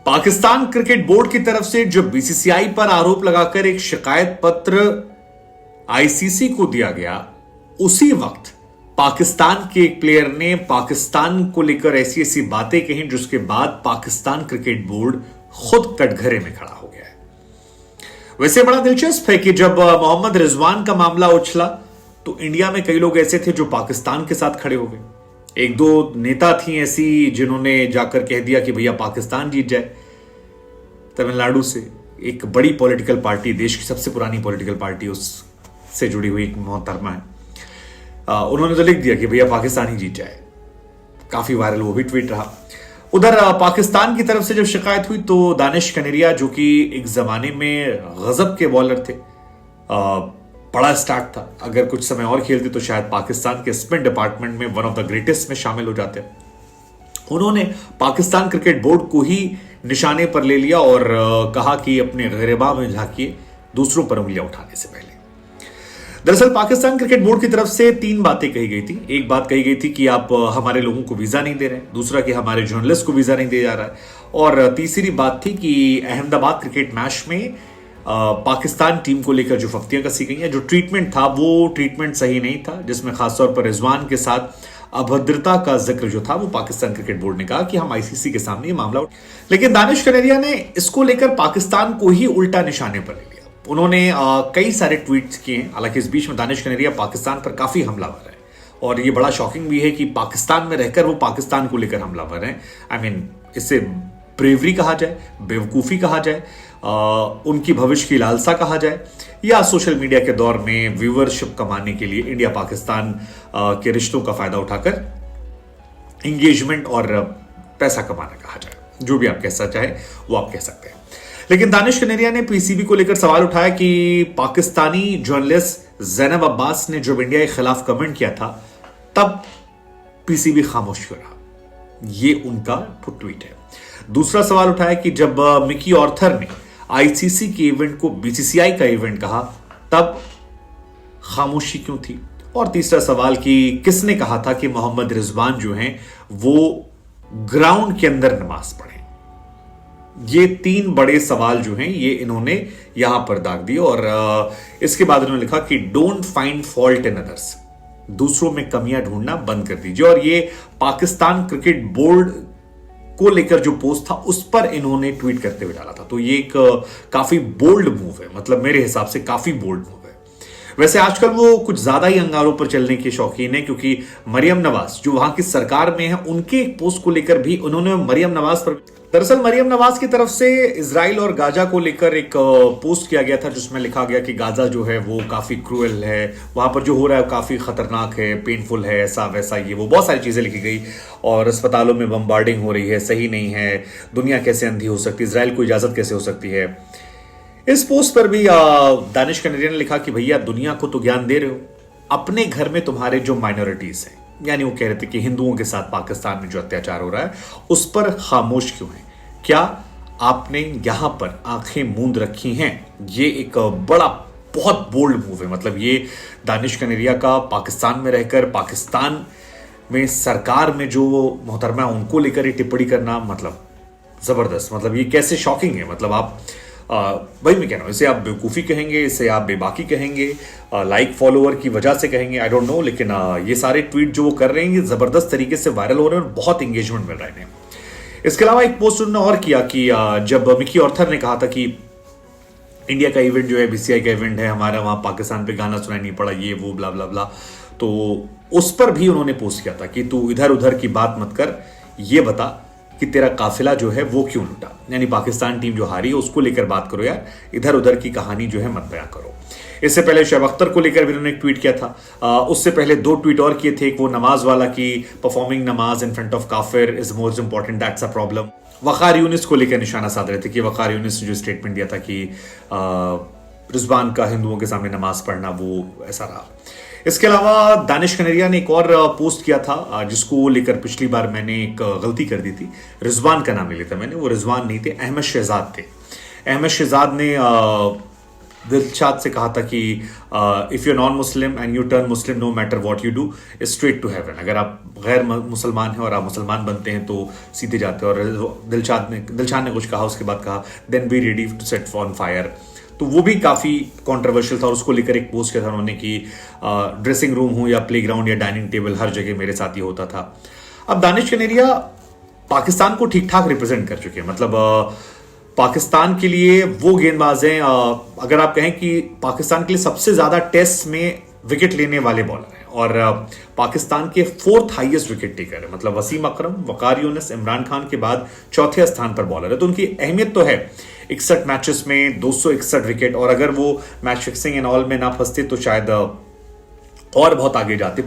Pakistan cricket board की तरफ से जब बीसीसीआई पर आरोप लगाकर एक शिकायत पत्र आईसीसी को दिया गया, उसी वक्त पाकिस्तान के एक प्लेयर ने पाकिस्तान को लेकर ऐसी ऐसी बातें कही जिसके बाद पाकिस्तान क्रिकेट बोर्ड खुद कटघरे में खड़ा हो गया है। वैसे बड़ा दिलचस्प है कि जब मोहम्मद रिजवान का मामला उछला तो इंडिया में कई लोग ऐसे थे जो पाकिस्तान के साथ खड़े हो गए। एक दो नेता थी ऐसी जिन्होंने जाकर कह दिया कि भैया पाकिस्तान जीत जाए। तमिलनाडु से एक बड़ी पॉलिटिकल पार्टी, देश की सबसे पुरानी पॉलिटिकल पार्टी, उससे जुड़ी हुई एक मोहतरमा है, उन्होंने तो लिख दिया कि भैया पाकिस्तान ही जीत जाए। काफी वायरल वो भी ट्वीट रहा। उधर पाकिस्तान की तरफ से जब शिकायत हुई तो दानिश कनेरिया, जो कि एक जमाने में गजब के बॉलर थे, बड़ा स्टार्ट था, अगर कुछ समय और खेलते तो शायद पाकिस्तान के स्पिन डिपार्टमेंट में वन ऑफ द ग्रेटेस्ट में शामिल हो जाते। उन्होंने पाकिस्तान क्रिकेट बोर्ड को ही निशाने पर ले लिया और कहा कि अपने गिरबा में झांकिए दूसरों पर उंगलियां उठाने से पहले। दरअसल पाकिस्तान क्रिकेट बोर्ड की तरफ से तीन बातें कही गई थी। एक बात कही गई थी कि आप हमारे लोगों को वीजा नहीं दे रहे हैं, दूसरा कि हमारे जर्नलिस्ट को वीजा नहीं दिया जा रहा है, और तीसरी बात थी कि अहमदाबाद क्रिकेट मैच में पाकिस्तान टीम को लेकर जो फफ्तियां कसी गई हैं, जो ट्रीटमेंट था वो ट्रीटमेंट सही नहीं था, जिसमें खासतौर पर रिजवान के साथ अभद्रता का जिक्र जो था वो पाकिस्तान क्रिकेट बोर्ड ने कहा कि हम आईसीसी के सामने ये मामला लेकिन दानिश कनेरिया ने इसको लेकर पाकिस्तान को ही उल्टा निशाने पर ले लिया। उन्होंने कई सारे ट्वीट्स किए। हालांकि इस बीच में दानिश कनेरिया पाकिस्तान पर काफी हमलावर है और ये बड़ा शॉकिंग भी है कि पाकिस्तान में रहकर वो पाकिस्तान को लेकर हमलावर हैं। आई मीन, इससे ब्रेवरी कहा जाए, बेवकूफी कहा जाए, उनकी भविष्य की लालसा कहा जाए, या सोशल मीडिया के दौर में व्यूअरशिप कमाने के लिए इंडिया पाकिस्तान के रिश्तों का फायदा उठाकर इंगेजमेंट और पैसा कमाना कहा जाए। जो भी आप कहना चाहे वो आप कह सकते हैं। लेकिन दानिश कनेरिया ने पीसीबी को लेकर सवाल उठाया कि पाकिस्तानी जर्नलिस्ट ज़ैनब अब्बास ने जब इंडिया के खिलाफ कमेंट किया था तब पीसीबी खामोश क्यों रहा। ये उनका ट्वीट है। दूसरा सवाल उठाया कि जब मिकी ऑर्थर ने आईसीसी के इवेंट को बीसीसीआई का इवेंट कहा तब खामोशी क्यों थी। और तीसरा सवाल कि किसने कहा था कि मोहम्मद रिजवान जो हैं वो ग्राउंड के अंदर नमाज पढ़े। ये तीन बड़े सवाल जो हैं ये इन्होंने यहां पर दाग दिए और इसके बाद इन्होंने लिखा कि don't find fault in others, दूसरों में कमियां ढूंढना बंद कर दीजिए। और ये पाकिस्तान क्रिकेट बोर्ड को लेकर जो पोस्ट था उस पर इन्होंने ट्वीट करते हुए डाला था। तो ये एक काफी बोल्ड मूव है, मतलब मेरे हिसाब से काफी बोल्ड मूव है। वैसे आजकल वो कुछ ज्यादा ही अंगारों पर चलने के शौकीन है, क्योंकि मरियम नवाज जो वहां की सरकार में है उनके एक पोस्ट को लेकर भी उन्होंने मरियम नवाज पर, दरअसल मरियम नवाज की तरफ से इजराइल और गाजा को लेकर एक पोस्ट किया गया था जिसमें लिखा गया कि गाजा जो है वो काफी क्रूएल है, वहां पर जो हो रहा है काफी खतरनाक है, पेनफुल है, ऐसा वैसा, ये वो बहुत सारी चीजें लिखी गई और अस्पतालों में बम्बार्डिंग हो रही है, सही नहीं है, दुनिया कैसे अंधी हो सकती है, इजराइल को इजाजत कैसे हो सकती है। इस पोस्ट पर भी दानिश कनेरिया ने लिखा कि भैया दुनिया को तो ज्ञान दे रहे हो, अपने घर में तुम्हारे जो माइनॉरिटीज हैं, यानी वो कह रहे थे कि हिंदुओं के साथ पाकिस्तान में जो अत्याचार हो रहा है उस पर खामोश क्यों है, क्या आपने यहां पर आंखें मूंद रखी हैं। ये एक बड़ा बहुत बोल्ड मूव है। मतलब ये दानिश कनेरिया का पाकिस्तान में रहकर पाकिस्तान में सरकार में जो मोहतरमा है उनको लेकर टिप्पणी करना, मतलब जबरदस्त। मतलब ये कैसे शॉकिंग है। मतलब आप वही मैं कह रहा हूं, इसे आप बेवकूफ़ी कहेंगे, इसे आप बेबाकी कहेंगे, लाइक फॉलोअर की वजह से कहेंगे, आई डोंट नो, लेकिन ये सारे ट्वीट जो वो कर रहे हैं ये जबरदस्त तरीके से वायरल हो रहे हैं और बहुत एंगेजमेंट मिल रहा है इन्हें। इसके अलावा एक पोस्ट उन्होंने और किया कि जब मिकी ऑर्थर ने कहा था कि इंडिया का इवेंट जो है बीसीसीआई का इवेंट है, हमारा वहां पाकिस्तान पे गाना सुनाई नहीं पड़ा, ये वो ब्ला ब्ला ब्ला, तो उस पर भी उन्होंने पोस्ट किया था कि तू इधर उधर की बात मत कर, ये बता कि तेरा काफिला जो है वो क्यों लुटा, यानी पाकिस्तान टीम जो हारी है उसको लेकर बात करो यार, इधर उधर की कहानी जो है मत बयां करो। इससे पहले शोएब अख्तर को लेकर भी उन्होंने एक ट्वीट किया था। उससे पहले दो ट्वीट और किए थे, एक वो नमाज वाला कि परफॉर्मिंग नमाज इन फ्रंट ऑफ काफिर is most important, that's a problem. Waqar Younis को लेकर निशाना साध रहे थे कि वकार यूनिस ने जो स्टेटमेंट दिया था कि रिजवान का हिंदुओं के सामने नमाज पढ़ना वो ऐसा रहा। इसके अलावा दानिश कनेरिया ने एक और पोस्ट किया था जिसको लेकर पिछली बार मैंने एक गलती कर दी थी, रिजवान का नाम ले लिया था मैंने, वो रिजवान नहीं थे, अहमद शहजाद थे। अहमद शहजाद ने दिलशाद से कहा था कि if you non Muslim and you turn Muslim no matter what you do straight to heaven. अगर आप गैर मुसलमान हैं और आप मुसलमान बनते हैं तो सीधे जाते हैं। और दिलशाद ने कुछ कहा, उसके बाद कहा then be ready to set on fire. तो वो भी काफ़ी कंट्रोवर्शियल था और उसको लेकर एक पोस्ट किया था उन्होंने कि ड्रेसिंग रूम हो या प्लेग्राउंड या डाइनिंग टेबल, हर जगह मेरे साथ ये होता था। अब दानिश कनेरिया पाकिस्तान को ठीक ठाक रिप्रेजेंट कर चुके हैं। मतलब पाकिस्तान के लिए वो गेंदबाज हैं, अगर आप कहें कि पाकिस्तान के लिए सबसे ज्यादा टेस्ट में विकेट लेने वाले बॉलर हैं और पाकिस्तान के 4th हाईएस्ट विकेट टेकर है। मतलब वसीम अकरम, वकार यूनिस, इमरान खान के बाद 4थे स्थान पर बॉलर है। तो उनकी अहमियत तो है। 61 मैचेस में 261 विकेट, और अगर वो मैच फिक्सिंग एंड ऑल में ना फंसते तो शायद और बहुत आगे जाते।